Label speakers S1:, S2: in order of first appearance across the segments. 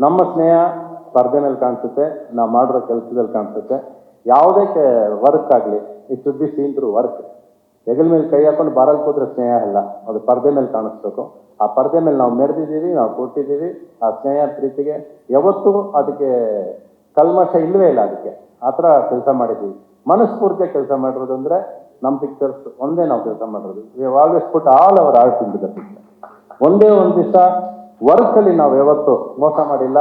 S1: ನಮ್ಮ ಸ್ನೇಹ ಸ್ಪರ್ಧೆ ಮೇಲೆ ಕಾಣಿಸುತ್ತೆ, ನಾವು ಮಾಡಿರೋ ಕೆಲಸದಲ್ಲಿ ಕಾಣಿಸುತ್ತೆ. ಯಾವುದೇ ವರ್ಕ್ ಆಗಲಿ, it should be seen through work. ಹೆಗಲ ಮೇಲೆ ಕೈ ಹಾಕೊಂಡು ಬಾರಲ್ಲಿ ಕೂತ್ರೆ ಸ್ನೇಹ ಅಲ್ಲ, ಅದು ಪರ್ದೆ ಮೇಲೆ ಕಾಣಿಸ್ಬೇಕು. ಆ ಪರ್ದೆ ಮೇಲೆ ನಾವು ಮೆರೆದಿದ್ದೀವಿ, ನಾವು ಕೊಟ್ಟಿದ್ದೀವಿ. ಆ ಸ್ನೇಹ ಪ್ರೀತಿಗೆ ಯಾವತ್ತೂ ಅದಕ್ಕೆ ಕಲ್ಮಶ ಇಲ್ಲವೇ ಇಲ್ಲ. ಅದಕ್ಕೆ ಆ ಥರ ಕೆಲಸ ಮಾಡಿದ್ದೀವಿ. ಮನಸ್ಫೂರ್ತಿಯ ಕೆಲಸ ಮಾಡಿರೋದು ಅಂದರೆ ನಮ್ಮ ಪಿಕ್ಚರ್ಸ್ ಒಂದೇ ನಾವು ಕೆಲಸ ಮಾಡಿರೋದು. We have always put all our art in the picture. ಒಂದೇ ಒಂದು ದಿವಸ ವರ್ಕಲ್ಲಿ ನಾವು ಯಾವತ್ತೂ ಮೋಸ ಮಾಡಿಲ್ಲ.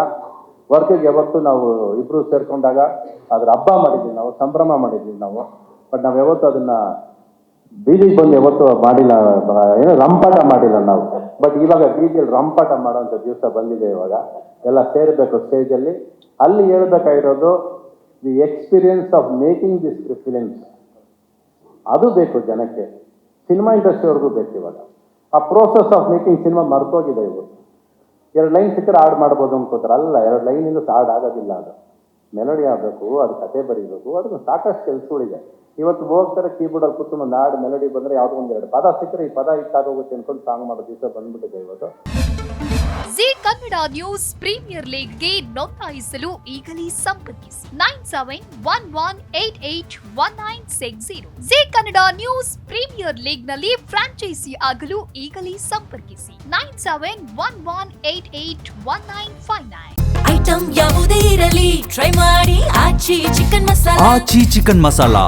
S1: ವರ್ಕಿಗೆ ಯಾವತ್ತೂ ನಾವು ಇಬ್ಬರು ಸೇರಿಕೊಂಡಾಗ ಅದ್ರ ಹಬ್ಬ ಮಾಡಿದ್ದೀವಿ, ನಾವು ಸಂಭ್ರಮ ಮಾಡಿದ್ದೀವಿ ನಾವು. ಬಟ್ ನಾವು ಯಾವತ್ತೂ ಅದನ್ನು ಬೀದಿಗೆ ಬಂದು ಯಾವತ್ತೂ ಮಾಡಿಲ್ಲ, ಏನೋ ರಂಪಾಟ ಮಾಡಿಲ್ಲ ನಾವು. ಬಟ್ ಇವಾಗ ಬೀದಿಯಲ್ಲಿ ರಂಪಾಟ ಮಾಡೋಂಥ ದಿವಸ ಬಂದಿದೆ. ಇವಾಗ ಎಲ್ಲ ಸೇರಬೇಕು ಸ್ಟೇಜಲ್ಲಿ. ಅಲ್ಲಿ ಹೇಳ್ಬೇಕಾಗಿರೋದು the experience of making this films. ಅದು ಬೇಕು ಜನಕ್ಕೆ, ಸಿನಿಮಾ ಇಂಡಸ್ಟ್ರಿಯವ್ರಿಗೂ ಬೇಕು. ಇವಾಗ ಆ ಪ್ರೋಸೆಸ್ ಆಫ್ ಮೇಕಿಂಗ್ ಸಿನಿಮಾ ಮರ್ತೋಗಿದೆ. ಇವರು 2 ಲೈನ್ ಸಿಕ್ಕರೆ ಹಾಡು ಮಾಡ್ಬೋದು ಅನ್ಕೋತಾರೆ. ಅಲ್ಲ, 2 ಲೈನಿಂದ ಹಾಡು ಆಗೋದಿಲ್ಲ. ಅದು ಮೆಲೋಡಿ ಆಗಬೇಕು, ಅದು ಕತೆ ಬರೀಬೇಕು, ಅದಕ್ಕೆ ಸಾಕಷ್ಟು ಕೆಲಸಗಳಿದೆ. ಇವತ್ತು ಹೋಗ್ತಾರೆ ಕೀಬೋರ್ಡಲ್ಲಿ ಕೂತ್ಕೊಂಡು ಒಂದು ಹಾಡು ಮೆಲೋಡಿ ಬಂದರೆ ಯಾವುದೋ 1-2 ಪದ ಸಿಕ್ಕರೆ ಈ ಪದ ಇಟ್ಟಾಗೋಗುತ್ತೆ ಅಂದ್ಕೊಂಡು ಸಾಂಗ್ ಮಾಡೋ ದಿವಸ ಬಂದ್ಬಿಟ್ಟಿದೆ ಇವತ್ತು.
S2: ಜಿ ಕನ್ನಡ ನ್ಯೂಸ್ ಪ್ರೀಮಿಯರ್ ಲೀಗ್ಗೆ ನೋಂದಾಯಿಸಲು ಈಗಲೇ ಸಂಪರ್ಕಿಸಿ 9711881960. ಜಿ ಕನ್ನಡ ನ್ಯೂಸ್ ಪ್ರೀಮಿಯರ್ ಲೀಗ್ನಲ್ಲಿ ಫ್ರಾಂಚೈಸಿ ಆಗಲು ಈಗಲೇ ಸಂಪರ್ಕಿಸಿ 9711881959.
S3: ಐಟಂ ಯಾವುದೇ ಇರಲಿ ಟ್ರೈ ಮಾಡಿ ಆಚಿ ಚಿಕನ್ ಮಸಾಲಾ.
S4: ಆಚಿ ಚಿಕನ್ ಮಸಾಲಾ